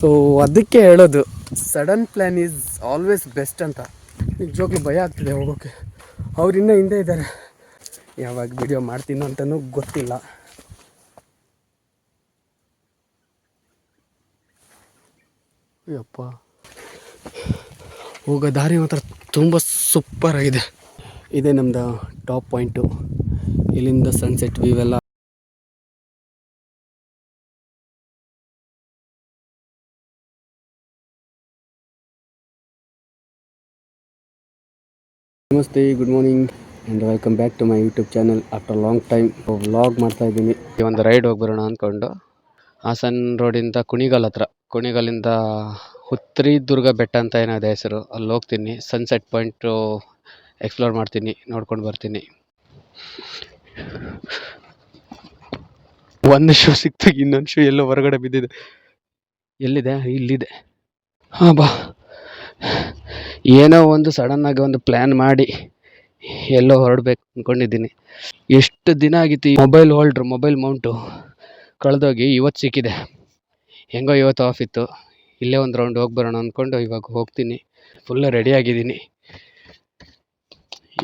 So ಅದಕ್ಕೆ ಹೇಳೋದು sudden plan is always best ಅಂತ. ನಿಜವಾಗ್ಲೂ ಭಯ ಆಗ್ತಿದೆ ಹೋಗೋಕ್ಕೆ. ಅವ್ರು ಇನ್ನೂ ಹಿಂದೆ ಇದ್ದಾರೆ. ಯಾವಾಗ ವಿಡಿಯೋ ಮಾಡ್ತೀನೋ ಅಂತಲೂ ಗೊತ್ತಿಲ್ಲ. ಅಯ್ಯಪ್ಪ, ಹೋಗೋ ದಾರಿ ಮಾತ್ರ ತುಂಬ ಸೂಪರ್ ಆಗಿದೆ. ಇದೇ ನಮ್ಮದು ಟಾಪ್ ಪಾಯಿಂಟು. ಇಲ್ಲಿಂದ ಸನ್ಸೆಟ್ ವ್ಯೂ ಎಲ್ಲ. ನಮಸ್ತೆ, good morning and welcome back to my YouTube channel after long time. Vlog ಮಾಡ್ತಾಯಿದ್ದೀನಿ. ಒಂದು ರೈಡ್ ಹೋಗಿ ಬರೋಣ ಅಂದ್ಕೊಂಡು ಹಾಸನ್ ರೋಡಿಂದ ಕುಣಿಗಲ್ಲಿಂದ ಹುತ್ರಿ ದುರ್ಗ ಬೆಟ್ಟ ಅಂತ ಏನಾದೆ ಹೆಸರು, ಅಲ್ಲಿ ಹೋಗ್ತೀನಿ. ಸನ್ಸೆಟ್ ಪಾಯಿಂಟು ಎಕ್ಸ್ಪ್ಲೋರ್ ಮಾಡ್ತೀನಿ, ನೋಡ್ಕೊಂಡು ಬರ್ತೀನಿ. ಒಂದು ಶೂ ಸಿಕ್ತು, ಇನ್ನೊಂದು ಶೂ ಎಲ್ಲೋ ಹೊರಗಡೆ ಬಿದ್ದಿದೆ. ಎಲ್ಲಿದೆ? ಇಲ್ಲಿದೆ. ಹಾಂ ಬಾ. ಏನೋ ಒಂದು ಸಡನ್ನಾಗಿ ಒಂದು ಪ್ಲ್ಯಾನ್ ಮಾಡಿ ಎಲ್ಲೋ ಹೊರಡ್ಬೇಕು ಅಂದ್ಕೊಂಡಿದ್ದೀನಿ. ಎಷ್ಟು ದಿನ ಆಗಿತ್ತು ಈ ಮೊಬೈಲ್ ಮೌಂಟು ಕಳೆದೋಗಿ. ಇವತ್ತು ಸಿಕ್ಕಿದೆ. ಹೆಂಗೋ ಇವತ್ತು ಆಫ್ ಇತ್ತು. ಇಲ್ಲೇ ಒಂದು ರೌಂಡ್ ಹೋಗಿ ಬರೋಣ ಅಂದ್ಕೊಂಡು ಇವಾಗ ಹೋಗ್ತೀನಿ. ಫುಲ್ಲ ರೆಡಿ ಆಗಿದ್ದೀನಿ.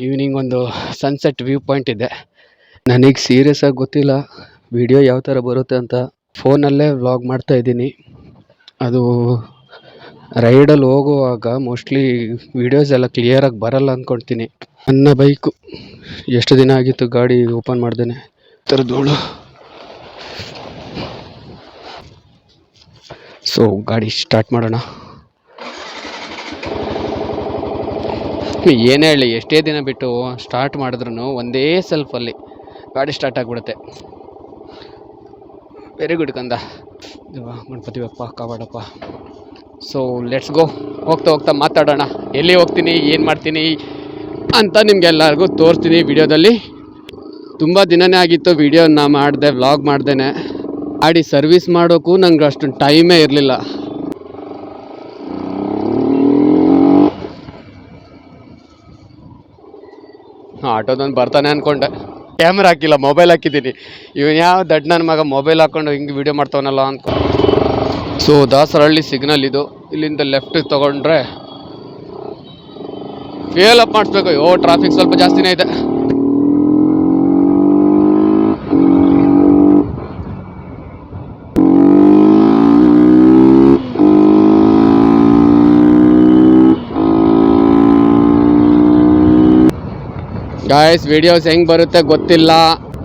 ಈವ್ನಿಂಗ್ ಒಂದು ಸನ್ಸೆಟ್ ವ್ಯೂ ಪಾಯಿಂಟ್ ಇದೆ. ನನಗೆ ಸೀರಿಯಸ್ ಆಗಿ ಗೊತ್ತಿಲ್ಲ ವಿಡಿಯೋ ಯಾವ ಥರ ಬರುತ್ತೆ ಅಂತ. ಫೋನಲ್ಲೇ ವ್ಲಾಗ್ ಮಾಡ್ತಾಯಿದ್ದೀನಿ. ಅದು ರೈಡಲ್ಲಿ ಹೋಗುವಾಗ ಮೋಸ್ಟ್ಲಿ ವೀಡಿಯೋಸ್ ಎಲ್ಲ ಕ್ಲಿಯರಾಗಿ ಬರಲ್ಲ ಅಂದ್ಕೊಳ್ತೀನಿ. ನನ್ನ ಬೈಕು ಎಷ್ಟು ದಿನ ಆಗಿತ್ತು ಗಾಡಿ ಓಪನ್ ಮಾಡ್ದೇನೆ. ಥರದೋಳು. ಸೊ ಗಾಡಿ ಸ್ಟಾರ್ಟ್ ಮಾಡೋಣ. ಏನೇ ಹೇಳಿ, ಎಷ್ಟೇ ದಿನ ಬಿಟ್ಟು ಸ್ಟಾರ್ಟ್ ಮಾಡಿದ್ರೂ ಒಂದೇ ಸೆಲ್ಫಲ್ಲಿ ಗಾಡಿ ಸ್ಟಾರ್ಟ್ ಆಗಿಬಿಡುತ್ತೆ. ವೆರಿ ಗುಡ್ ಕಂದ. ಗಣಪತಿ ಬಪ್ಪ ಕಾಪಾಡಪ್ಪ. So let's go. ಹೋಗ್ತಾ ಮಾತಾಡೋಣ. ಎಲ್ಲಿ ಹೋಗ್ತೀನಿ, ಏನು ಮಾಡ್ತೀನಿ ಅಂತ ನಿಮಗೆಲ್ಲರಿಗೂ ತೋರಿಸ್ತೀನಿ ವಿಡಿಯೋದಲ್ಲಿ. ತುಂಬ ದಿನವೇ ಆಗಿತ್ತು ವಿಡಿಯೋನ ಮಾಡಿದೆ, ವ್ಲಾಗ್ ಮಾಡ್ದೇನೆ. ಗಾಡಿ ಸರ್ವಿಸ್ ಮಾಡೋಕ್ಕೂ ನಂಗೆ ಅಷ್ಟೊಂದು ಟೈಮೇ ಇರಲಿಲ್ಲ. ಆಟೋದೊಂದು ಬರ್ತಾನೆ ಅಂದ್ಕೊಂಡೆ. ಕ್ಯಾಮ್ರಾ ಹಾಕಿಲ್ಲ, ಮೊಬೈಲ್ ಹಾಕಿದ್ದೀನಿ. ಇವನು ಯಾವ ದಡ್ ನನ್ನ ಮಗ ಮೊಬೈಲ್ ಹಾಕ್ಕೊಂಡು ಹಿಂಗೆ ವೀಡಿಯೋ ಮಾಡ್ತಾವನಲ್ಲ ಅಂದ್ಕೊಂಡು. ಸೊ ದಾಸರಹಳ್ಳಿ ಸಿಗ್ನಲ್ ಇದು. ಇಲ್ಲಿಂದ ಲೆಫ್ಟ್ ತೊಗೊಂಡ್ರೆ ಫ್ಯೂಯಲ್ ಅಪ್ ಮಾಡಿಸ್ಬೇಕು. ಟ್ರಾಫಿಕ್ ಸ್ವಲ್ಪ ಜಾಸ್ತಿನೇ ಇದೆ. ಗಾಯ್ಸ್, ವೀಡಿಯೋಸ್ ಹೆಂಗೆ ಬರುತ್ತೆ ಗೊತ್ತಿಲ್ಲ.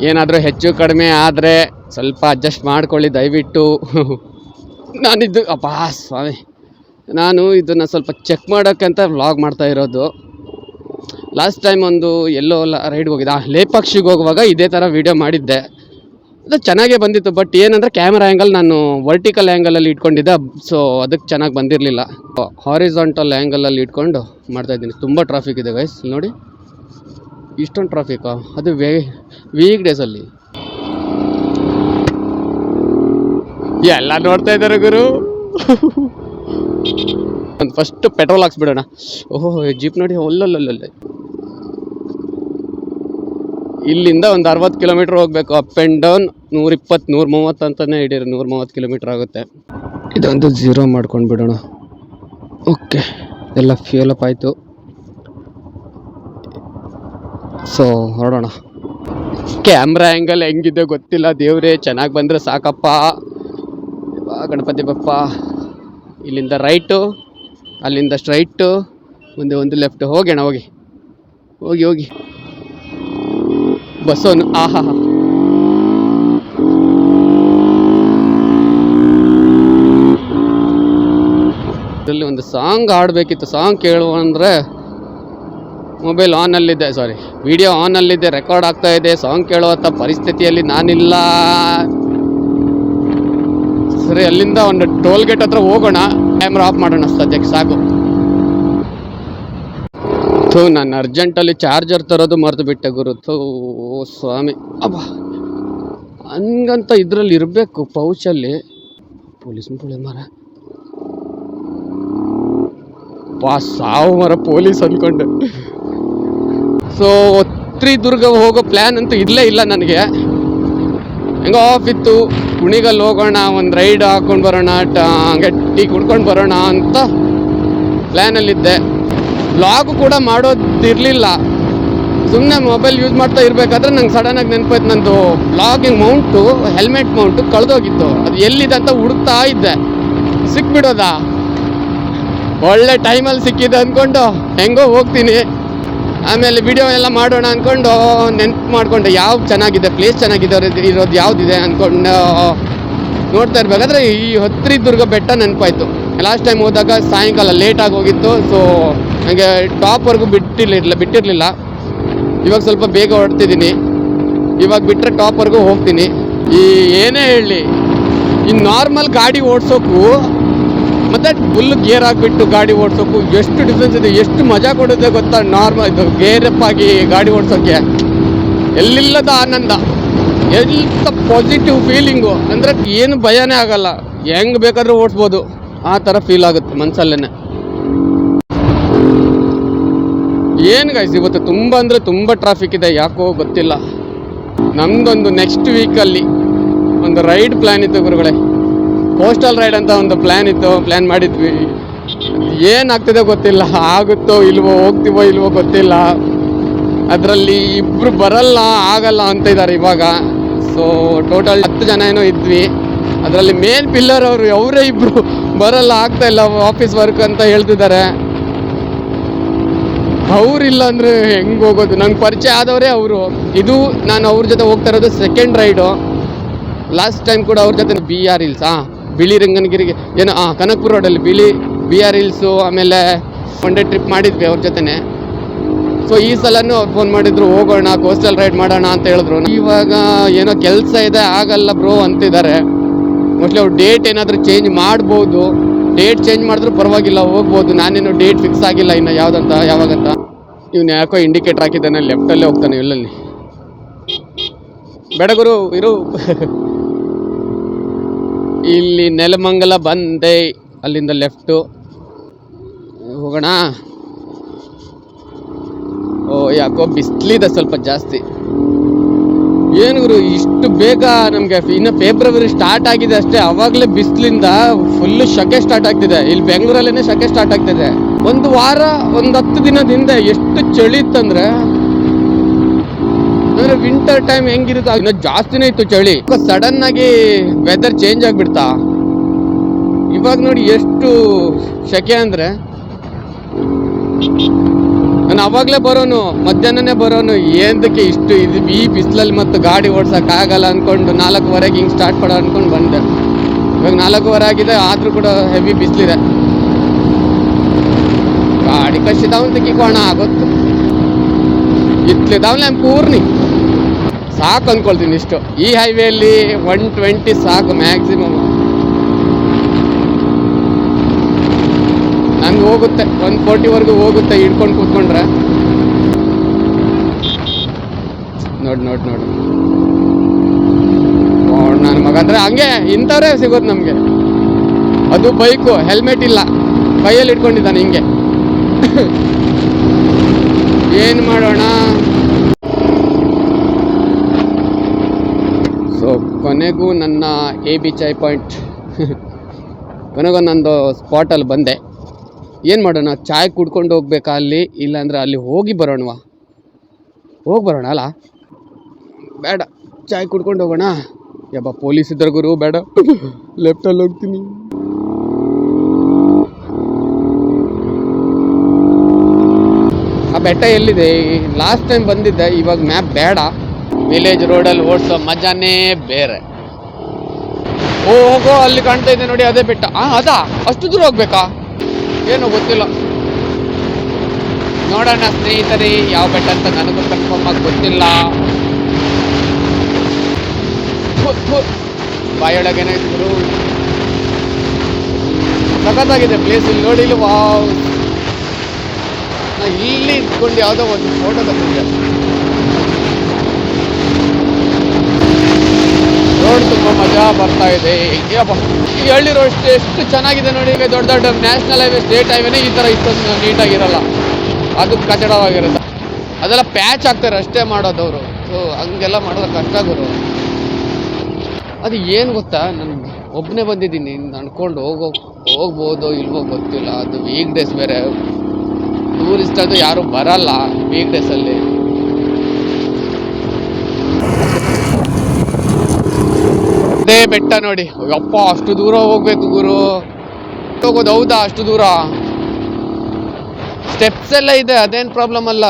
ಏನಾದರೂ ಹೆಚ್ಚು ಕಡಿಮೆ ಆದರೆ ಸ್ವಲ್ಪ ಅಡ್ಜಸ್ಟ್ ಮಾಡ್ಕೊಳ್ಳಿ ದಯವಿಟ್ಟು. ನಾನು ಇದನ್ನು ಸ್ವಲ್ಪ ಚೆಕ್ ಮಾಡೋಕ್ಕೆ ಅಂತ ವ್ಲಾಗ್ ಮಾಡ್ತಾ ಇರೋದು. ಲಾಸ್ಟ್ ಟೈಮ್ ಒಂದು ಎಲ್ಲೋ ರೈಡ್ಗೆ ಹೋಗಿದ್ದೆ, ಲೇಪಾಕ್ಷಿಗೆ ಹೋಗುವಾಗ ಇದೇ ಥರ ವೀಡಿಯೋ ಮಾಡಿದ್ದೆ. ಅದು ಚೆನ್ನಾಗೇ ಬಂದಿತ್ತು. ಬಟ್ ಏನಂದರೆ ಕ್ಯಾಮ್ರಾ ಆ್ಯಂಗಲ್ ನಾನು ವರ್ಟಿಕಲ್ ಆ್ಯಂಗಲಲ್ಲಿ ಇಟ್ಕೊಂಡಿದ್ದೆ. ಸೊ ಅದಕ್ಕೆ ಚೆನ್ನಾಗಿ ಬಂದಿರಲಿಲ್ಲ. ಹಾರಿಜಾಂಟಲ್ ಆ್ಯಂಗಲಲ್ಲಿ ಇಟ್ಕೊಂಡು ಮಾಡ್ತಾಯಿದ್ದೀನಿ. ತುಂಬ ಟ್ರಾಫಿಕ್ ಇದೆ ಗೈಸ್, ನೋಡಿ ಇಷ್ಟೊಂದು ಟ್ರಾಫಿಕಾ. ಅದು ವೀಕ್ ಡೇಸಲ್ಲಿ ಎಲ್ಲ ನೋಡ್ತಾ ಇದ್ದಾರೆ ಗುರು. ಒಂದು ಫಸ್ಟ್ ಪೆಟ್ರೋಲ್ ಹಾಕ್ಸ್ಬಿಡೋಣ. ಓಹೋ, ಜೀಪ್ ನೋಡಿ, ಒಲ್ಲೊಲ್ಲೊಲ್ಲ. ಇಲ್ಲಿಂದ ಒಂದು 60 ಕಿಲೋಮೀಟ್ರ್ ಹೋಗಬೇಕು. ಅಪ್ ಆ್ಯಂಡ್ ಡೌನ್ 120, 130 ಅಂತಲೇ ಹಿಡೀರಿ. 130 ಕಿಲೋಮೀಟ್ರ್ ಆಗುತ್ತೆ. ಇದೊಂದು 0 ಮಾಡ್ಕೊಂಡು ಬಿಡೋಣ. ಓಕೆ, ಎಲ್ಲ ಫ್ಯೂಲ್ ಅಪ್ ಆಯಿತು. ಸೊ ಹೊರಡೋಣ. ಕ್ಯಾಮ್ರಾ ಆ್ಯಂಗಲ್ ಹೆಂಗಿದೆ ಗೊತ್ತಿಲ್ಲ, ದೇವ್ರೇ ಚೆನ್ನಾಗಿ ಬಂದರೆ ಸಾಕಪ್ಪ. ಗಣಪತಿ ಬಪ್ಪ. ಇಲ್ಲಿಂದ ರೈಟು, ಅಲ್ಲಿಂದ ಸ್ಟ್ರೈಟು, ಮುಂದೆ ಒಂದು ಲೆಫ್ಟ್. ಹೋಗೋಣ, ಹೋಗಿ ಬಸ್ಸೋನು. ಆಹಾ, ಇದರಲ್ಲಿ ಒಂದು ಸಾಂಗ್ ಆಡಬೇಕಿತ್ತು. ಸಾಂಗ್ ಕೇಳುವ ಅಂದರೆ ಮೊಬೈಲ್ ಆನಲ್ಲಿದೆ, ವಿಡಿಯೋ ಆನಲ್ಲಿದೆ, ರೆಕಾರ್ಡ್ ಆಗ್ತಾ ಇದೆ. ಸಾಂಗ್ ಕೇಳುವಂಥ ಪರಿಸ್ಥಿತಿಯಲ್ಲಿ ನಾನಿಲ್ಲ. ಸರಿ, ಅಲ್ಲಿಂದ ಒಂದು ಟೋಲ್ ಗೇಟ್ ಹತ್ರ ಹೋಗೋಣ. ಕ್ಯಾಮ್ರಾ ಆಫ್ ಮಾಡೋಣ ಸದ್ಯಕ್ಕೆ, ಸಾಕು. ನಾನು ಅರ್ಜೆಂಟಲ್ಲಿ ಚಾರ್ಜರ್ ತರೋದು ಮರೆತು ಬಿಟ್ಟೆ ಗುರು. ಸ್ವಾಮಿ, ಅಬ್ಬ, ಹಂಗಂತ ಇದರಲ್ಲಿ ಇರಬೇಕು ಪೌಚಲ್ಲಿ. ಪೊಲೀಸ್ ಮರ ಸಾವು ಮರ, ಪೊಲೀಸ್ ಅಂದ್ಕೊಂಡೆ. ಸೊ ಚಿತ್ರದುರ್ಗ ಹೋಗೋ ಪ್ಲ್ಯಾನ್ ಅಂತೂ ಇಲ್ಲೇ ಇಲ್ಲ ನನಗೆ. ಹೆಂಗೋ ಆಫ್ ಇತ್ತು, ಕುಣಿಗಲ್ಲಿ ಹೋಗೋಣ, ಒಂದು ರೈಡ್ ಹಾಕೊಂಡು ಬರೋಣ, ಗಟ್ಟಿ ಕುಡ್ಕೊಂಡು ಬರೋಣ ಅಂತ ಪ್ಲ್ಯಾನಲ್ಲಿದ್ದೆ. ವ್ಲಾಗು ಕೂಡ ಮಾಡೋದಿರಲಿಲ್ಲ, ಸುಮ್ಮನೆ ಮೊಬೈಲ್ ಯೂಸ್ ಮಾಡ್ತಾ ಇರಬೇಕಾದ್ರೆ ನಂಗೆ ಸಡನ್ನಾಗಿ ನೆನಪಾಯ್ತು, ನಂದು ವ್ಲಾಗಿಂಗ್ ಮೌಂಟು, ಹೆಲ್ಮೆಟ್ ಮೌಂಟು ಕಳೆದೋಗಿತ್ತು. ಅದು ಎಲ್ಲಿದೆ ಅಂತ ಹುಡುಕ್ತಾ ಇದ್ದೆ, ಸಿಕ್ಬಿಡೋದಾ, ಒಳ್ಳೆ ಟೈಮಲ್ಲಿ ಸಿಕ್ಕಿದೆ ಅಂದ್ಕೊಂಡು ಹೆಂಗೋ ಹೋಗ್ತೀನಿ. ಆಮೇಲೆ ವಿಡಿಯೋ ಎಲ್ಲ ಮಾಡೋಣ ಅಂದ್ಕೊಂಡು ನೆನ್ಪು ಮಾಡಿಕೊಂಡೆ, ಯಾವ ಚೆನ್ನಾಗಿದೆ ಪ್ಲೇಸ್, ಚೆನ್ನಾಗಿದೆ ಇರೋದು ಯಾವುದಿದೆ ಅಂದ್ಕೊಂಡು ನೋಡ್ತಾ ಇರಬೇಕಾದ್ರೆ ಈ ಹೊತ್ರಿದುರ್ಗ ಬೆಟ್ಟ ನೆನಪಾಯಿತು. ಲಾಸ್ಟ್ ಟೈಮ್ ಹೋದಾಗ ಸಾಯಂಕಾಲ ಲೇಟಾಗಿ ಹೋಗಿತ್ತು, ಸೊ ನನಗೆ ಟಾಪ್ವರೆಗೂ ಬಿಟ್ಟಿರಲಿಲ್ಲ. ಇವಾಗ ಸ್ವಲ್ಪ ಬೇಗ ಹೊರಡ್ತಿದ್ದೀನಿ, ಇವಾಗ ಬಿಟ್ಟರೆ ಟಾಪ್ವರೆಗೂ ಹೋಗ್ತೀನಿ. ಈ ಏನೇ ಹೇಳಲಿ, ಈ ನಾರ್ಮಲ್ ಗಾಡಿ ಓಡಿಸೋಕ್ಕೂ ಮತ್ತು ಫುಲ್ ಗೇರ್ ಆಗಿಬಿಟ್ಟು ಗಾಡಿ ಓಡಿಸೋಕ್ಕೂ ಎಷ್ಟು ಡಿಫ್ರೆನ್ಸ್ ಇದೆ, ಎಷ್ಟು ಮಜಾ ಕೊಡುತ್ತೆ ಗೊತ್ತಾ. ನಾರ್ಮಲ್ ಇದು ಗೇರಪ್ ಆಗಿ ಗಾಡಿ ಓಡಿಸೋಕ್ಕೆ ಎಲ್ಲಿಲ್ಲದ ಆನಂದ, ಎಂಥ ಪಾಸಿಟಿವ್ ಫೀಲಿಂಗು ಅಂದರೆ ಏನು ಭಯನೇ ಆಗಲ್ಲ, ಹೆಂಗೆ ಬೇಕಾದರೂ ಓಡಿಸ್ಬೋದು, ಆ ಥರ ಫೀಲ್ ಆಗುತ್ತೆ ಮನಸ್ಸಲ್ಲೇ. ಏನು ಗೈಸ್ ಇವತ್ತು ತುಂಬ ಅಂದರೆ ತುಂಬ ಟ್ರಾಫಿಕ್ ಇದೆ, ಯಾಕೋ ಗೊತ್ತಿಲ್ಲ. ನಮ್ಮದೊಂದು ನೆಕ್ಸ್ಟ್ ವೀಕಲ್ಲಿ ಒಂದು ರೈಡ್ ಪ್ಲ್ಯಾನ್ ಇತ್ತು ಗುರುಗಳೇ, ಕೋಸ್ಟಲ್ ರೈಡ್ ಅಂತ ಒಂದು ಪ್ಲ್ಯಾನ್ ಮಾಡಿದ್ವಿ. ಏನಾಗ್ತದೆ ಗೊತ್ತಿಲ್ಲ, ಆಗುತ್ತೋ ಇಲ್ವೋ, ಹೋಗ್ತೀವೋ ಇಲ್ವೋ ಗೊತ್ತಿಲ್ಲ. ಅದರಲ್ಲಿ ಇಬ್ಬರು ಆಗಲ್ಲ ಅಂತ ಇದ್ದಾರೆ ಇವಾಗ. ಸೊ ಟೋಟಲ್ 10 ಜನ ಏನೋ ಇದ್ವಿ, ಅದರಲ್ಲಿ ಮೇನ್ ಪಿಲ್ಲರ್ ಅವರೇ ಇಬ್ಬರು ಬರಲ್ಲ, ಆಗ್ತಾ ಇಲ್ಲ, ಆಫೀಸ್ ವರ್ಕ್ ಅಂತ ಹೇಳ್ತಿದ್ದಾರೆ. ಅವರಿಲ್ಲ ಅಂದರೆ ಹೆಂಗೆ ಹೋಗೋದು, ನಂಗೆ ಪರಿಚಯ ಆದವರೇ ಅವರು. ಇದು ನಾನು ಅವ್ರ ಜೊತೆ ಹೋಗ್ತಾ ಇರೋದು ಸೆಕೆಂಡ್ ರೈಡು. ಲಾಸ್ಟ್ ಟೈಮ್ ಕೂಡ ಅವ್ರ ಜೊತೆ BR ಹಿಲ್ಸ್, ಬಿಳಿ ರಂಗನಗಿರಿಗೆ ಏನೋ ಕನಕಪುರ ರೋಡಲ್ಲಿ BR ಹಿಲ್ಸು, ಆಮೇಲೆ ಒನ್ ಡೇ ಟ್ರಿಪ್ ಮಾಡಿದ್ವಿ ಅವ್ರ ಜೊತೆನೆ. ಸೊ ಈ ಸಲನೂ ಅವ್ರು ಫೋನ್ ಮಾಡಿದ್ರು, ಹೋಗೋಣ ಕೋಸ್ಟಲ್ ರೈಡ್ ಮಾಡೋಣ ಅಂತ ಹೇಳಿದ್ರು. ಇವಾಗ ಏನೋ ಕೆಲಸ ಇದೆ, ಆಗಲ್ಲ ಬ್ರೋ ಅಂತಿದ್ದಾರೆ. ಮೋಸ್ಟ್ಲಿ ಅವ್ರು ಡೇಟ್ ಏನಾದರೂ ಚೇಂಜ್ ಮಾಡ್ಬೋದು, ಡೇಟ್ ಚೇಂಜ್ ಮಾಡಿದ್ರೂ ಪರವಾಗಿಲ್ಲ, ಹೋಗ್ಬೋದು. ನಾನೇನು ಡೇಟ್ ಫಿಕ್ಸ್ ಆಗಿಲ್ಲ ಇನ್ನು ಯಾವಾಗಂತ. ಇವ್ನು ಯಾಕೋ ಇಂಡಿಕೇಟರ್ ಹಾಕಿದ್ದಾನೆ, ಲೆಫ್ಟಲ್ಲೇ ಹೋಗ್ತಾನೆ, ಎಲ್ಲಲ್ಲಿ ಬೆಡಗುರು ಇರು. ಇಲ್ಲಿ ನೆಲಮಂಗಲ ಬಂದೆ, ಅಲ್ಲಿಂದ ಲೆಫ್ಟು ಹೋಗೋಣ. ಓ ಯಾಕೋ ಬಿಸಿಲಿದೆ ಸ್ವಲ್ಪ ಜಾಸ್ತಿ. ಏನು ಗುರು ಇಷ್ಟು ಬೇಗ, ನಮಗೆ ಇನ್ನು ಫೆಬ್ರವರಿ ಸ್ಟಾರ್ಟ್ ಆಗಿದೆ ಅಷ್ಟೇ, ಅವಾಗಲೇ ಬಿಸಿಲಿಂದ ಫುಲ್ಲು ಶಕೆ ಸ್ಟಾರ್ಟ್ ಆಗ್ತಿದೆ. ಇಲ್ಲಿ ಬೆಂಗಳೂರಲ್ಲೇ ಶಕೆ ಸ್ಟಾರ್ಟ್ ಆಗ್ತಿದೆ. ಒಂದು ವಾರ, ಒಂದು 10 ದಿನದ ಹಿಂದೆ ಎಷ್ಟು ಚಳಿ ಇತ್ತಂದ್ರೆ, ಅಂದರೆ ವಿಂಟರ್ ಟೈಮ್ ಹೆಂಗಿರುತ್ತೆ ಇನ್ನೂ ಜಾಸ್ತಿನೇ ಇತ್ತು ಚಳಿ. ಸಡನ್ ಆಗಿ ವೆದರ್ ಚೇಂಜ್ ಆಗಿಬಿಡ್ತಾ. ಇವಾಗ ನೋಡಿ ಎಷ್ಟು ಶಕೆ ಅಂದರೆ, ನಾನು ಅವಾಗಲೇ ಬರೋನು, ಮಧ್ಯಾಹ್ನನೇ ಬರೋನು, ಏನಕ್ಕೆ ಇಷ್ಟು ಈ ಬಿಸಿಲಲ್ಲಿ ಮತ್ತು ಗಾಡಿ ಓಡ್ಸೋಕ್ಕಾಗಲ್ಲ ಅಂದ್ಕೊಂಡು 4:15 ಹಿಂಗೆ ಸ್ಟಾರ್ಟ್ ಮಾಡೋ ಅಂದ್ಕೊಂಡು ಬಂದೆ. ಇವಾಗ 4:15 ಆಗಿದೆ, ಆದರೂ ಕೂಡ ಹೆವಿ ಬಿಸಿಲಿದೆ. ಗಾಡಿ ಕಷ್ಟಿದಾವಂತ ಕಿಕ್ಕೋಣ ಆಗೊತ್ತು, ಇತ್ಲಿದಾವಲ್ಲ ಪೂರ್ಣಿ ಸಾಕು ಅಂದ್ಕೊಳ್ತೀನಿ. ಇಷ್ಟು ಈ ಹೈವೇಲಿ 120 ಸಾಕು ಮ್ಯಾಕ್ಸಿಮಮ್. ನಂಗೆ ಹೋಗುತ್ತೆ 140ವರೆಗೂ ಹೋಗುತ್ತೆ ಹಿಡ್ಕೊಂಡು ಕೂತ್ಕೊಂಡ್ರೆ. ನೋಡಿ ನನ್ನ ಮಗ ಅಂದರೆ ಹಂಗೆ ಇಂಥವ್ರೇ ಸಿಗೋದು ನಮಗೆ. ಅದು ಬೈಕು, ಹೆಲ್ಮೆಟ್ ಇಲ್ಲ, ಕೈಯಲ್ಲಿ ಇಟ್ಕೊಂಡಿದ್ದಾನೆ ಹಿಂಗೆ. ಏನು ಮಾಡೋಣ. ಸೊ ಕೊನೆಗೂ ನನ್ನ AB ಚಾಯ್ ಪಾಯಿಂಟ್ ಕೊನೆಗೂ ನಂದು ಸ್ಪಾಟಲ್ಲಿ ಬಂದೆ. ಏನು ಮಾಡೋಣ, ಚಾಯ್ ಕುಡ್ಕೊಂಡು ಹೋಗ್ಬೇಕಾ ಅಲ್ಲಿ, ಇಲ್ಲಾಂದರೆ ಅಲ್ಲಿ ಹೋಗಿ ಬರೋಣ ಅಲ್ಲ, ಬೇಡ ಚಾಯ್ ಕುಡ್ಕೊಂಡು ಹೋಗೋಣ. ಯಬ್ಬ ಪೊಲೀಸ್ ಇದ್ದಾರೆ ಗುರು, ಬೇಡ ಲೆಫ್ಟಲ್ಲಿ ಹೋಗ್ತೀನಿ. ಆ ಬೆಟ್ಟ ಎಲ್ಲಿದೆ, ಲಾಸ್ಟ್ ಟೈಮ್ ಬಂದಿದ್ದೆ, ಇವಾಗ ಮ್ಯಾಪ್ ಬೇಡ. ವಿಲೇಜ್ ರೋಡಲ್ಲಿ ಓಡಿಸೋ ಮಜಾನೇ ಬೇರೆ. ಹೋಗೋ ಅಲ್ಲಿ ಕಾಣ್ತಾ ಇದೆ ನೋಡಿ, ಅದೇ ಬೆಟ್ಟ. ಅದಾ ಅಷ್ಟು ದೂರ ಹೋಗ್ಬೇಕಾ, ಏನೋ ಗೊತ್ತಿಲ್ಲ. ನೋಡೋಣ ಸ್ನೇಹಿತರೆ, ಯಾವ ಬೆಟ್ಟ ಅಂತ ನನಗೂ ಕನ್ಫರ್ಮ್ ಆಗಿ ಗೊತ್ತಿಲ್ಲ. ಬಾಯೊಳಗೇನೆ ಇದ್ರು ಸಖತ್ತಾಗಿದೆ ಪ್ಲೇಸ್. ಇಲ್ಲಿ ನೋಡಿ, ಇಲ್ಲಿ ವಾವ್, ನಾ ಇಲ್ಲಿ ಇಟ್ಕೊಂಡು ಯಾವುದೋ ಒಂದು ಫೋಟೋ ತಗೊಂಡೆ. ರೋಡ್ ತುಂಬ ಮಜಾ ಬರ್ತಾ ಇದೆ. ಈ ಹಳ್ಳಿ ರೋಡ್ ಎಷ್ಟು ಚೆನ್ನಾಗಿದೆ ನೋಡಿ. ಈಗ ದೊಡ್ಡ ದೊಡ್ಡ ನ್ಯಾಷನಲ್ ಹೈವೇ, ಸ್ಟೇಟ್ ಹೈವೇನೇ ಈ ಥರ ಇಷ್ಟೊಂದು ನೀಟಾಗಿರಲ್ಲ, ಅದು ಕಚಡವಾಗಿರುತ್ತೆ. ಅದೆಲ್ಲ ಪ್ಯಾಚ್ ಆಗ್ತಾರೆ ಅಷ್ಟೇ ಮಾಡೋದವರು. ಸೊ ಹಂಗೆಲ್ಲ ಮಾಡೋದು ಕಷ್ಟ ಗುರು. ಅದು ಏನು ಗೊತ್ತಾ, ನಾನು ಒಬ್ಬನೇ ಬಂದಿದ್ದೀನಿ, ನಡ್ಕೊಂಡು ಹೋಗ್ಬೋದೋ ಇಲ್ವೋ ಗೊತ್ತಿಲ್ಲ. ಅದು ವೀಕ್ ಡೇಸ್ ಬೇರೆ, ಟೂರಿಸ್ಟ್ ಅದು ಯಾರು ಬರಲ್ಲ ವೀಕ್ ಡೇಸಲ್ಲಿ. ಅದೇ ಬೆಟ್ಟ ನೋಡಿ, ಯಪ್ಪ ಅಷ್ಟು ದೂರ ಹೋಗ್ಬೇಕು ಗುರು. ಹೋಗೋದು ಹೌದಾ, ಅಷ್ಟು ದೂರ ಸ್ಟೆಪ್ಸ್ ಎಲ್ಲ ಇದೆ, ಅದೇನು ಪ್ರಾಬ್ಲಮ್ ಅಲ್ಲ.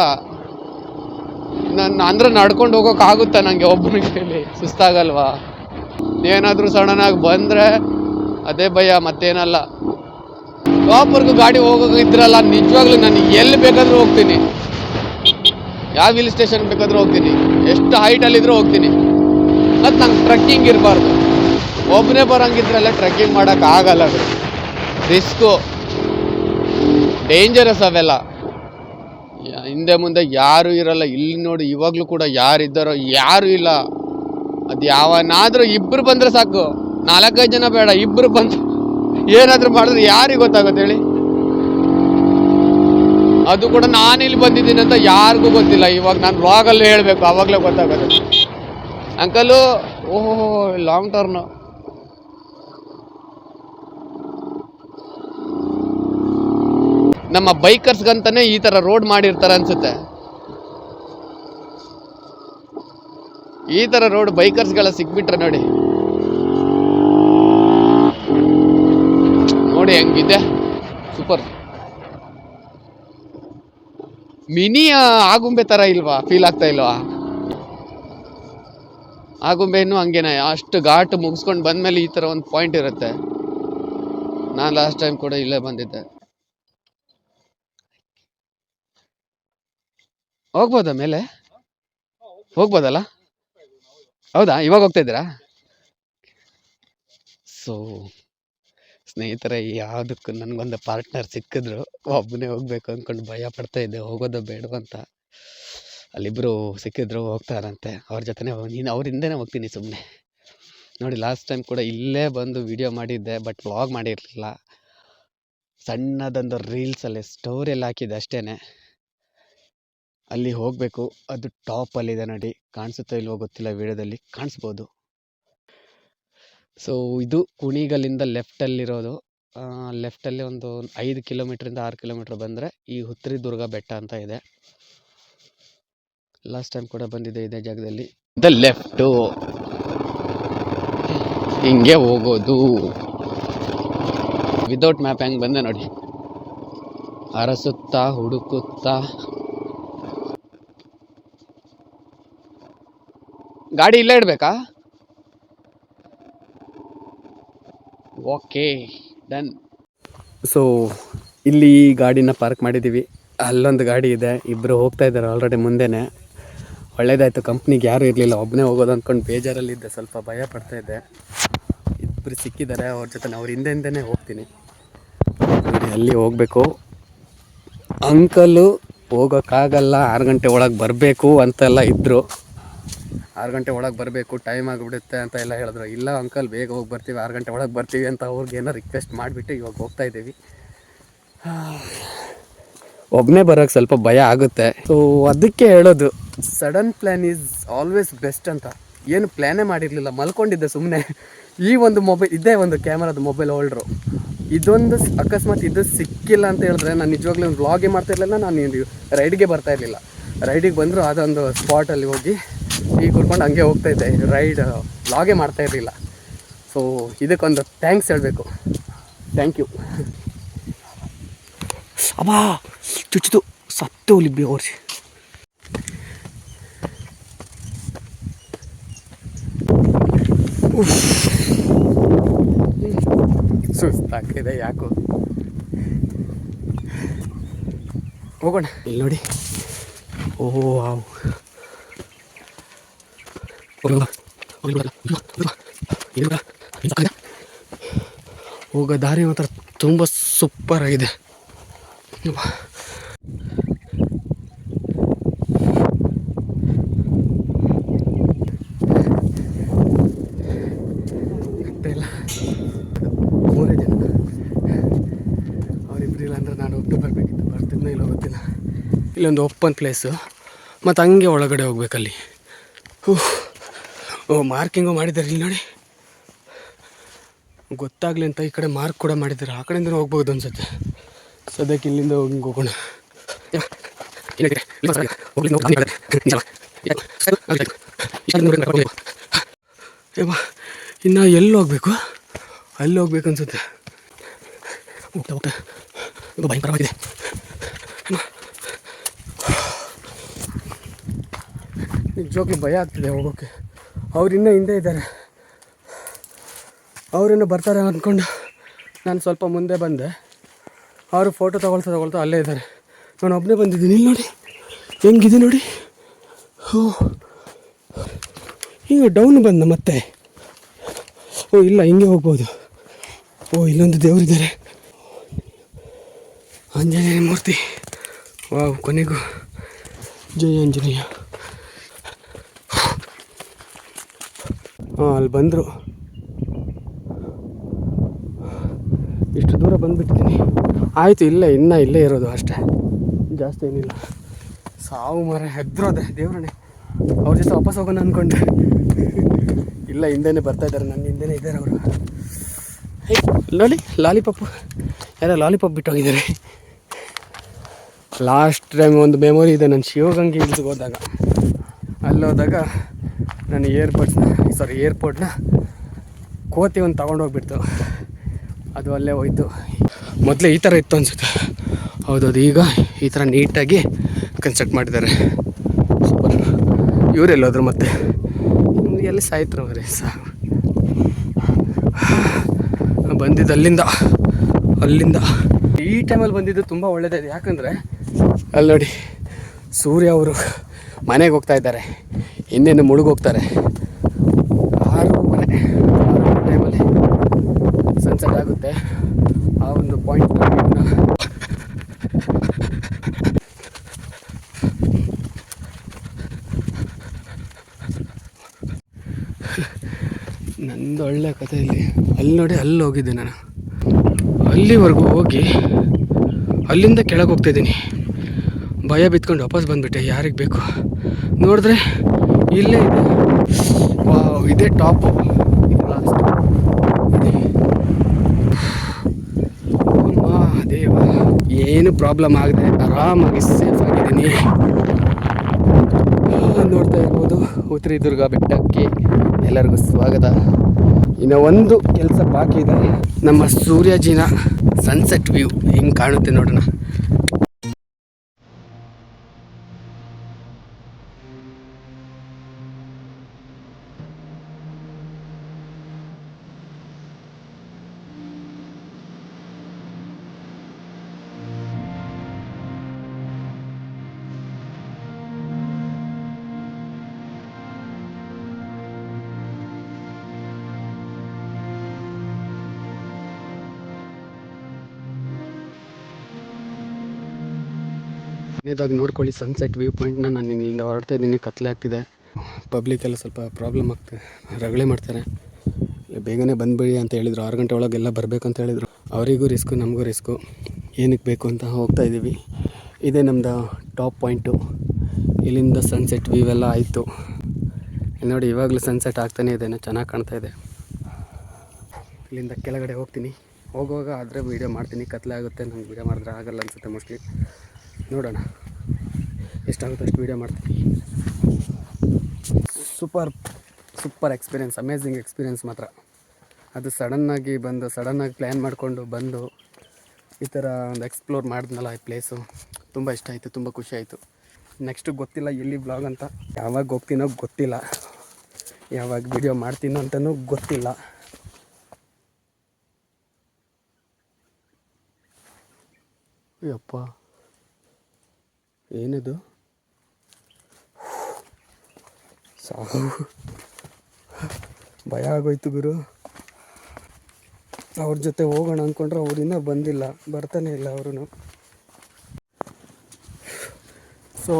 ಅಂದ್ರೆ ನಡ್ಕೊಂಡು ಹೋಗೋಕ್ಕಾಗುತ್ತಾ ನನಗೆ ಒಬ್ಬನಿಗೆ? ಸುಸ್ತಾಗಲ್ವಾ? ಏನಾದರೂ ಸಡನ್ನಾಗಿ ಬಂದರೆ ಅದೇ ಭಯ, ಮತ್ತೇನಲ್ಲ. ಟಾಪ್ವರೆಗೂ ಗಾಡಿ ಹೋಗೋಗಿದ್ರಲ್ಲ, ನಿಜವಾಗ್ಲೂ ನಾನು ಎಲ್ಲಿ ಬೇಕಾದರೂ ಹೋಗ್ತೀನಿ, ಯಾವ ಹಿಲ್ ಸ್ಟೇಷನ್ ಬೇಕಾದರೂ ಹೋಗ್ತೀನಿ, ಎಷ್ಟು ಹೈಟಲ್ಲಿದ್ರೂ ಹೋಗ್ತೀನಿ. ಮತ್ತು ನಂಗೆ ಟ್ರೆಕ್ಕಿಂಗ್ ಇರಬಾರ್ದು. ಒಬ್ಬನೇ ಬರೋಂಗಿದ್ರಲ್ಲ ಟ್ರೆಕ್ಕಿಂಗ್ ಮಾಡೋಕ್ಕಾಗಲ್ಲ, ಅದು ರಿಸ್ಕು, ಡೇಂಜರಸ್ ಅವೆಲ್ಲ. ಹಿಂದೆ ಮುಂದೆ ಯಾರೂ ಇರಲ್ಲ. ಇಲ್ಲಿ ನೋಡಿ, ಇವಾಗಲೂ ಕೂಡ ಯಾರಿದ್ದಾರೋ ಯಾರೂ ಇಲ್ಲ. ಅದು ಯಾವನಾದರೂ ಇಬ್ಬರು ಬಂದರೆ ಸಾಕು, 4-5 ಜನ ಬೇಡ, ಇಬ್ಬರು ಬಂದು ಏನಾದರೂ ಮಾಡಿದ್ರೆ ಯಾರಿಗೆ ಗೊತ್ತಾಗುತ್ತೆ ಹೇಳಿ? ಅದು ಕೂಡ ನಾನಿಲ್ಲಿ ಬಂದಿದ್ದೀನಿ ಅಂತ ಯಾರಿಗೂ ಗೊತ್ತಿಲ್ಲ. ಇವಾಗ ನಾನು ವ್ಲಾಗಲ್ಲಿ ಹೇಳಬೇಕು, ಆವಾಗಲೇ ಗೊತ್ತಾಗುತ್ತೆ. ಅಂಕಲು, ಓಹೋ ಲಾಂಗ್ ಟರ್ನು. ನಮ್ಮ ಬೈಕರ್ಸ್ಗಂತಾನೆ ಈ ಥರ ರೋಡ್ ಮಾಡಿರ್ತಾರೆ ಅನ್ಸುತ್ತೆ. ಈ ಥರ ರೋಡ್ ಬೈಕರ್ಸ್ಗಳ ಸಿಕ್ಬಿಟ್ರೆ ನೋಡಿ ನೋಡಿ ಹೆಂಗಿದೆ, ಸೂಪರ್. ಮಿನಿ ಆಗುಂಬೆ ಥರ ಇಲ್ವಾ, ಫೀಲ್ ಆಗ್ತಾ ಇಲ್ವಾ? ಆಗುಂಬೆ ಇನ್ನೂ ಹಂಗೇನೆ, ಅಷ್ಟು ಘಾಟ್ ಮುಗಿಸ್ಕೊಂಡು ಬಂದಮೇಲೆ ಈ ಥರ ಒಂದು ಪಾಯಿಂಟ್ ಇರುತ್ತೆ. ನಾನು ಲಾಸ್ಟ್ ಟೈಮ್ ಕೂಡ ಇಲ್ಲೇ ಬಂದಿದ್ದೆ. ಹೋಗ್ಬೋದಾ ಮೇಲೆ? ಹೋಗ್ಬೋದಲ್ಲ? ಹೌದಾ, ಇವಾಗ ಹೋಗ್ತಾ ಇದ್ದೀರಾ? ಸೊ ಸ್ನೇಹಿತರೆ, ಯಾವುದಕ್ಕೂ ನನಗೊಂದು ಪಾರ್ಟ್ನರ್ ಸಿಕ್ಕಿದ್ರು. ಒಬ್ಬನೇ ಹೋಗ್ಬೇಕು ಅಂದ್ಕೊಂಡು ಭಯ ಪಡ್ತಾ ಇದ್ದೆ, ಹೋಗೋದು ಬೇಡವಂತ. ಅಲ್ಲಿಬ್ಬರು ಸಿಕ್ಕಿದ್ರು, ಹೋಗ್ತಾರಂತೆ. ಅವ್ರ ಜೊತೆನೇ ಅವ್ರ ಹಿಂದೆನೇ ಹೋಗ್ತೀನಿ ಸುಮ್ಮನೆ. ನೋಡಿ, ಲಾಸ್ಟ್ ಟೈಮ್ ಕೂಡ ಇಲ್ಲೇ ಬಂದು ವಿಡಿಯೋ ಮಾಡಿದ್ದೆ, ಬಟ್ ವ್ಲಾಗ್ ಮಾಡಿರಲಿಲ್ಲ. ಸಣ್ಣದೊಂದು ರೀಲ್ಸಲ್ಲಿ ಸ್ಟೋರಿಯಲ್ಲಿ ಹಾಕಿದ್ದೆ ಅಷ್ಟೇ. ಅಲ್ಲಿ ಹೋಗಬೇಕು, ಅದು ಟಾಪಲ್ಲಿದೆ ನೋಡಿ. ಕಾಣಿಸುತ್ತೋ ಇಲ್ವೋ ಗೊತ್ತಿಲ್ಲ, ವಿಡಿಯೋದಲ್ಲಿ ಕಾಣಿಸ್ಬೋದು. ಸೊ ಇದು ಕುಣಿಗಲ್ಲಿಂದ ಲೆಫ್ಟಲ್ಲಿರೋದು. ಲೆಫ್ಟಲ್ಲಿ ಒಂದು 5 ಕಿಲೋಮೀಟ್ರಿಂದ 6 ಕಿಲೋಮೀಟ್ರ್ ಬಂದರೆ ಈ ಹುತ್ತರಿ ದುರ್ಗ ಬೆಟ್ಟ ಅಂತ ಇದೆ. ಲಾಸ್ಟ್ ಟೈಮ್ ಕೂಡ ಬಂದಿದೆ ಇದೇ ಜಾಗದಲ್ಲಿ. ಲೆಫ್ಟು ಹಿಂಗೆ ಹೋಗೋದು. ವಿದೌಟ್ ಮ್ಯಾಪ್ ಹೆಂಗೆ ಬಂದೆ ನೋಡಿ, ಅರಸುತ್ತಾ ಹುಡುಕುತ್ತಾ. ಗಾಡಿ ಇಲ್ಲೇ ಇಡಬೇಕಾ? Okay, done. ಸೊ ಇಲ್ಲಿ ಗಾಡಿನ ಪಾರ್ಕ್ ಮಾಡಿದ್ದೀವಿ. ಅಲ್ಲೊಂದು ಗಾಡಿ ಇದೆ, ಇಬ್ಬರು ಹೋಗ್ತಾ ಇದ್ದಾರೆ ಆಲ್ರೆಡಿ ಮುಂದೆನೇ. ಒಳ್ಳೇದಾಯಿತು, ಕಂಪ್ನಿಗೆ ಯಾರೂ ಇರಲಿಲ್ಲ, ಒಬ್ಬನೇ ಹೋಗೋದು ಅಂದ್ಕೊಂಡು ಬೇಜಾರಲ್ಲಿದ್ದೆ, ಸ್ವಲ್ಪ ಭಯ ಪಡ್ತಾಯಿದ್ದೆ. ಇಬ್ಬರು ಸಿಕ್ಕಿದ್ದಾರೆ, ಅವ್ರ ಜೊತೆ ಅವ್ರ ಹಿಂದೆನೇ ಹೋಗ್ತೀನಿ. ಅಲ್ಲಿ ಹೋಗಬೇಕು. ಅಂಕಲು ಹೋಗೋಕ್ಕಾಗಲ್ಲ, 6 ಗಂಟೆ ಒಳಗೆ ಬರಬೇಕು ಅಂತೆಲ್ಲ ಇದ್ದರು. 6 ಗಂಟೆ ಒಳಗೆ ಬರಬೇಕು, ಟೈಮ್ ಆಗಿಬಿಡುತ್ತೆ ಅಂತ ಎಲ್ಲ ಹೇಳಿದ್ರು. ಇಲ್ಲ ಅಂಕಲ್, ಬೇಗ ಹೋಗಿ ಬರ್ತೀವಿ, 6 ಗಂಟೆ ಒಳಗೆ ಬರ್ತೀವಿ ಅಂತ ಅವ್ರಿಗೇನೋ ರಿಕ್ವೆಸ್ಟ್ ಮಾಡಿಬಿಟ್ಟು ಇವಾಗ ಹೋಗ್ತಾ ಇದ್ದೀವಿ. ಒಬ್ಬನೇ ಬರೋಕ್ಕೆ ಸ್ವಲ್ಪ ಭಯ ಆಗುತ್ತೆ. ಸೊ ಅದಕ್ಕೆ ಹೇಳೋದು, sudden plan is always best ಅಂತ. ಏನು ಪ್ಲ್ಯಾನೇ ಮಾಡಿರಲಿಲ್ಲ, ಮಲ್ಕೊಂಡಿದ್ದೆ ಸುಮ್ಮನೆ. ಈ ಒಂದು ಮೊಬೈಲ್, ಇದೇ ಒಂದು ಕ್ಯಾಮರಾದ ಮೊಬೈಲ್ ಹೋಲ್ಡ್ರು, ಇದೊಂದು ಅಕಸ್ಮಾತ್ ಇದು ಸಿಕ್ಕಿಲ್ಲ ಅಂತ ಹೇಳಿದ್ರೆ ನಾನು ನಿಜವಾಗ್ಲೂ ಒಂದು ವ್ಲಾಗೇ ಮಾಡ್ತಾಯಿರಲಿಲ್ಲ, ನಾನು ರೈಡ್ಗೆ ಬರ್ತಾಯಿರಲಿಲ್ಲ. ರೈಡಿಗೆ ಬಂದರೂ ಅದೊಂದು ಸ್ಪಾಟಲ್ಲಿ ಹೋಗಿ ಟೀ ಕುಡ್ಕೊಂಡು ಹಂಗೆ ಹೋಗ್ತಾಯಿದ್ದೆ, ರೈಡ್ ವ್ಲಾಗೇ ಮಾಡ್ತಾಯಿರಲಿಲ್ಲ. ಸೊ ಇದಕ್ಕೊಂದು ಥ್ಯಾಂಕ್ಸ್ ಹೇಳಬೇಕು, ಥ್ಯಾಂಕ್ ಯು. ಅಬ್ಬಾ ಚುಚ್ಚಿತು, ಸತ್ತು ಹೋಲಿಬ್ಬಿ ಓಡಿಸಿ. ಸುಸ್ತಾಗ್ತಿದೆ ಯಾಕೋ. ಹೋಗೋಣ, ಇಲ್ಲಿ ನೋಡಿ. ಓಹೋ ವಾವ್, ಹೋಗೋ ದಾರಿ ಮಾತ್ರ ತುಂಬ ಸೂಪರ್ ಆಗಿದೆ. ಇಲ್ಲ 3 ಜನ, ಅವರಿಬ್ಬರಿಲ್ಲ ಅಂದರೆ ನಾನು ಒಟ್ಟು ಬರಬೇಕಿತ್ತು, ಬರ್ತಿದ್ನೋ ಇಲ್ಲೋ ಗೊತ್ತಿಲ್ಲ. ಇಲ್ಲೊಂದು ಓಪನ್ ಪ್ಲೇಸು, ಮತ್ತು ಹಂಗೆ ಒಳಗಡೆ ಹೋಗ್ಬೇಕಲ್ಲಿ. ಓ ಮಾರ್ಕಿಂಗು ಮಾಡಿದ್ದಾರೆ ಇಲ್ಲಿ ನೋಡಿ. ಗೊತ್ತಾಗಲಿ ಅಂತ ಈ ಕಡೆ ಮಾರ್ಕ್ ಕೂಡ ಮಾಡಿದ್ದಾರೆ. ಆ ಕಡೆಯಿಂದ ಹೋಗ್ಬೋದು ಅನ್ಸುತ್ತೆ. ಸದ್ಯಕ್ಕೆ ಇಲ್ಲಿಂದ ಹಿಂಗೆ ಹೋಗೋಣ. ಇನ್ನು ಎಲ್ಲಿ ಹೋಗ್ಬೇಕು? ಅಲ್ಲಿ ಹೋಗ್ಬೇಕು ಅನ್ಸುತ್ತೆ. ಹೋಗ್ತಾ ಹೋಗ್ತಾ ಭಯಂಕರವಾಗಿದೆ. ನಿಜವಾಗ್ಲೂ ಭಯ ಆಗ್ತಿದೆ ಹೋಗೋಕ್ಕೆ. ಅವ್ರು ಇನ್ನೂ ಹಿಂದೆ ಇದ್ದಾರೆ. ಅವರಿನ್ನೂ ಬರ್ತಾರೆ ಅಂದ್ಕೊಂಡು ನಾನು ಸ್ವಲ್ಪ ಮುಂದೆ ಬಂದೆ. ಅವರು ಫೋಟೋ ತಗೊಳ್ತಾ ಅಲ್ಲೇ ಇದ್ದಾರೆ. ನಾನು ಒಬ್ಬನೇ ಬಂದಿದ್ದೀನಿ. ಇಲ್ಲಿ ನೋಡಿ ಹೆಂಗಿದೆ ನೋಡಿ. ಹಿಂಗೆ ಡೌನ್ ಬಂದ ಮತ್ತೆ. ಇಲ್ಲ ಹಿಂಗೆ ಹೋಗ್ಬೋದು. ಇಲ್ಲೊಂದು ದೇವರಿದ್ದಾರೆ, ಆಂಜನೇಯ ಮೂರ್ತಿ. ವಾವ್, ಕೊನೆಗೂ ಜಯ ಆಂಜನೇಯ. ಅಲ್ಲಿ ಬಂದರು. ಇಷ್ಟು ದೂರ ಬಂದುಬಿಟ್ಟಿದ್ದೀನಿ. ಆಯಿತು, ಇನ್ನೂ ಇಲ್ಲೇ ಇರೋದು ಅಷ್ಟೇ, ಜಾಸ್ತಿ ಏನಿಲ್ಲ. ಸಾವು ಮರ ಹೆದ್ರೋದೆ ದೇವ್ರನ್ನೇ. ಅವ್ರ ಜೊತೆ ವಾಪಸ್ ಹೋಗೋಣ ಅಂದ್ಕೊಂಡೆ. ಇಲ್ಲ, ಹಿಂದೆನೇ ಬರ್ತಾಯಿದ್ದಾರೆ, ನನ್ನ ಹಿಂದೆನೇ ಇದ್ದಾರೆ ಅವರು. ನೋಡಿ ಲಾಲಿಪಾಪು, ಯಾರೋ ಲಾಲಿಪಾಪ್ ಬಿಟ್ಟೋಗಿದ್ದಾರೆ. ಲಾಸ್ಟ್ ಟೈಮ್ ಒಂದು ಮೆಮೊರಿ ಇದೆ. ನಾನು ಶಿವಗಂಗೆ ಹಿಲ್ಸ್ಗೆ ಹೋದಾಗ, ಅಲ್ಲೋದಾಗ ನಾನು ಏರ್ಪೋರ್ಟ್ನ ಕೋತಿ ಒಂದು ತೊಗೊಂಡೋಗ್ಬಿಡ್ತು. ಅದು ಅಲ್ಲೇ ಹೋಯ್ತು. ಮೊದಲೇ ಈ ಥರ ಇತ್ತು ಅನಿಸುತ್ತೆ. ಹೌದೌದು, ಈಗ ಈ ಥರ ನೀಟಾಗಿ ಕನ್ಸ್ಟ್ರಕ್ಟ್ ಮಾಡಿದ್ದಾರೆ. ಸೂಪರ್. ಇವರೆಲ್ಲೋದ್ರು ಮತ್ತೆ ಎಲ್ಲಿ ಸಾಯ್ತರು ಅವರೇ. ಬಂದಿದ್ದು ಅಲ್ಲಿಂದ ಈ ಟೈಮಲ್ಲಿ ಬಂದಿದ್ದು ತುಂಬ ಒಳ್ಳೆಯದಿದೆ. ಯಾಕಂದರೆ ಅಲ್ಲಿ ನೋಡಿ, ಸೂರ್ಯ ಅವರು ಮನೆಗೆ ಹೋಗ್ತಾ ಇದ್ದಾರೆ, ಇನ್ನೇನು ಮುಳುಗೋಗ್ತಾರೆ. 6:30 ಟೈಮಲ್ಲಿ ಸನ್ಸೆಟ್ ಆಗುತ್ತೆ. ಆ ಒಂದು ಪಾಯಿಂಟ್ ನಂದು ಒಳ್ಳೆ ಕಥೆಯಲ್ಲಿ ಅಲ್ಲಿ ನೋಡಿ, ಅಲ್ಲಿ ಹೋಗಿದ್ದೆ ನಾನು. ಅಲ್ಲಿವರೆಗೂ ಹೋಗಿ ಅಲ್ಲಿಂದ ಕೆಳಗೆ ಹೋಗ್ತಾಯಿದ್ದೀನಿ. ಭಯ ಬಿತ್ಕೊಂಡು ವಾಪಸ್ ಬಂದುಬಿಟ್ಟೆ. ಯಾರಿಗೆ ಬೇಕು ನೋಡಿದ್ರೆ ಇಲ್ಲೇ ಇದೆ. ವಾವ್, ಇದೇ ಟಾಪು, ಇದು ಲಾಸ್ಟ್. ದೇವ, ಏನು ಪ್ರಾಬ್ಲಮ್ ಆಗದೆ ಆರಾಮಾಗಿ ಸೇಫ್ ಆಗಿದ್ದೀನಿ. ನೋಡ್ತಾ ಇರ್ಬೋದು ಉತ್ತರದುರ್ಗ ಬೆಟ್ಟಕ್ಕೆ ಎಲ್ಲರಿಗೂ ಸ್ವಾಗತ. ಇನ್ನು ಒಂದು ಕೆಲಸ ಬಾಕಿ ಇದೆ. ನಮ್ಮ ಸೂರ್ಯಾಜಿನ ಸನ್ಸೆಟ್ ವ್ಯೂ ಹೆಂಗೆ ಕಾಣುತ್ತೆ ನೋಡೋಣ. ಇದಾಗಿ ನೋಡ್ಕೊಳ್ಳಿ ಸನ್ಸೆಟ್ ವ್ಯೂ ಪಾಯಿಂಟ್ನ. ನಾನು ಇಲ್ಲಿಂದ ಹೊರಡ್ತಾ ಇದ್ದೀನಿ. ಕತ್ಲೆ ಆಗ್ತಿದೆ. ಪಬ್ಲಿಕ್ಕೆಲ್ಲ ಸ್ವಲ್ಪ ಪ್ರಾಬ್ಲಮ್ ಆಗ್ತದೆ, ರಗಳೆ ಮಾಡ್ತಾರೆ. ಬೇಗನೆ ಬಂದುಬಿಡಿ ಅಂತ ಹೇಳಿದರು. 6 ಗಂಟೆ ಒಳಗೆಲ್ಲ ಬರಬೇಕು ಅಂತ ಹೇಳಿದರು. ಅವರಿಗೂ ರಿಸ್ಕು, ನಮಗೂ ರಿಸ್ಕು. ಏನಕ್ಕೆ ಬೇಕು ಅಂತ ಹೋಗ್ತಾ ಇದ್ದೀವಿ. ಇದೇ ನಮ್ಮದು ಟಾಪ್ ಪಾಯಿಂಟು. ಇಲ್ಲಿಂದ ಸನ್ಸೆಟ್ ವ್ಯೂ ಎಲ್ಲ ಆಯಿತು ನೋಡಿ. ಇವಾಗಲೂ ಸನ್ಸೆಟ್ ಆಗ್ತಾನೇ ಇದೆ, ಚೆನ್ನಾಗಿ ಕಾಣ್ತಾ ಇದೆ. ಇಲ್ಲಿಂದ ಕೆಳಗಡೆ ಹೋಗ್ತೀನಿ. ಹೋಗುವಾಗ ಆದರೆ ವೀಡಿಯೋ ಮಾಡ್ತೀನಿ. ಕತ್ಲೆ ಆಗುತ್ತೆ, ನಂಗೆ ವೀಡಿಯೋ ಮಾಡಿದ್ರೆ ಆಗಲ್ಲ ಅನಿಸುತ್ತೆ ಮೋಸ್ಟ್ಲಿ. ನೋಡೋಣ, ಎಷ್ಟಾಗುತ್ತೆ ಅಷ್ಟು ವೀಡಿಯೋ ಮಾಡ್ತೀನಿ. ಸೂಪರ್ ಎಕ್ಸ್ಪೀರಿಯೆನ್ಸ್, ಅಮೇಝಿಂಗ್ ಎಕ್ಸ್ಪೀರಿಯೆನ್ಸ್ ಮಾತ್ರ. ಅದು ಸಡನ್ನಾಗಿ ಪ್ಲ್ಯಾನ್ ಮಾಡಿಕೊಂಡು ಬಂದು ಈ ಥರ ಒಂದು ಎಕ್ಸ್ಪ್ಲೋರ್ ಮಾಡಿದ್ನಲ್ಲ ಈ ಪ್ಲೇಸು, ತುಂಬ ಇಷ್ಟ ಆಯಿತು, ತುಂಬ ಖುಷಿ ಆಯಿತು. ನೆಕ್ಸ್ಟು ಗೊತ್ತಿಲ್ಲ ಎಲ್ಲಿ ಬ್ಲಾಗ್ ಅಂತ, ಯಾವಾಗ ಹೋಗ್ತೀನೋ ಗೊತ್ತಿಲ್ಲ, ಯಾವಾಗ ವೀಡಿಯೋ ಮಾಡ್ತೀನೋ ಅಂತಲೂ ಗೊತ್ತಿಲ್ಲ. ಯಪ್ಪ, ಏನದು ಸಾವು, ಭಯ ಆಗೋಯ್ತು ಗುರು. ಅವ್ರ ಜೊತೆ ಹೋಗೋಣ ಅಂದ್ಕೊಂಡ್ರೆ ಅವ್ರು ಇನ್ನೂ ಬಂದಿಲ್ಲ, ಬರ್ತಾನೆ ಇಲ್ಲ ಅವರು. ಸೊ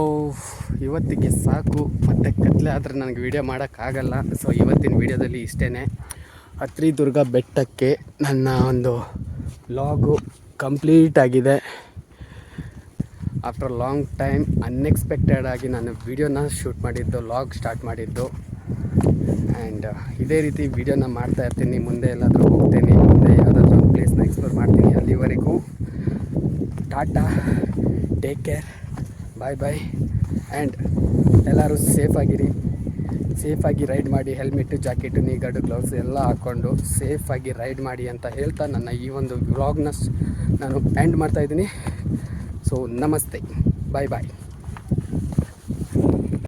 ಇವತ್ತಿಗೆ ಸಾಕು. ಮತ್ತೆ ಕತ್ಲೆ ಆದರೆ ನನಗೆ ವೀಡಿಯೋ ಮಾಡೋಕ್ಕಾಗಲ್ಲ. ಸೊ ಇವತ್ತಿನ ವೀಡಿಯೋದಲ್ಲಿ ಇಷ್ಟೇ. ಅತ್ರಿದುರ್ಗ ಬೆಟ್ಟಕ್ಕೆ ನನ್ನ ಒಂದು ವ್ಲಾಗು ಕಂಪ್ಲೀಟ್ ಆಗಿದೆ. ಆಫ್ಟರ್ ಲಾಂಗ್ ಟೈಮ್ ಅನ್ಎಕ್ಸ್ಪೆಕ್ಟೆಡ್ ಆಗಿ ನಾನು ವೀಡಿಯೋನ ಶೂಟ್ ಮಾಡಿದ್ದು, ವ್ಲಾಗ್ ಸ್ಟಾರ್ಟ್ ಮಾಡಿದ್ದು. ಆ್ಯಂಡ್ ಇದೇ ರೀತಿ ವೀಡಿಯೋನ ಮಾಡ್ತಾ ಇರ್ತೀನಿ. ಮುಂದೆ ಎಲ್ಲಾದರೂ ಹೋಗ್ತೀನಿ, ಮುಂದೆ ಯಾವುದಾದ್ರೂ ಒಂದು ಪ್ಲೇಸ್ನ ಎಕ್ಸ್ಪ್ಲೋರ್ ಮಾಡ್ತೀನಿ. ಅಲ್ಲಿವರೆಗೂ ta-ta, take care, bye bye. And ಎಲ್ಲರೂ ಸೇಫಾಗಿ ರೈಡ್ ಮಾಡಿ, helmet, jacket, knee guard, gloves ಎಲ್ಲ ಹಾಕ್ಕೊಂಡು ಸೇಫಾಗಿ ರೈಡ್ ಮಾಡಿ ಅಂತ ಹೇಳ್ತಾ ನನ್ನ ಈ ಒಂದು ವ್ಲಾಗ್ನ ನಾನು ಎಂಡ್ ಮಾಡ್ತಾಯಿದ್ದೀನಿ. ಸೊ ನಮಸ್ತೆ, ಬಾಯ್ ಬಾಯ್.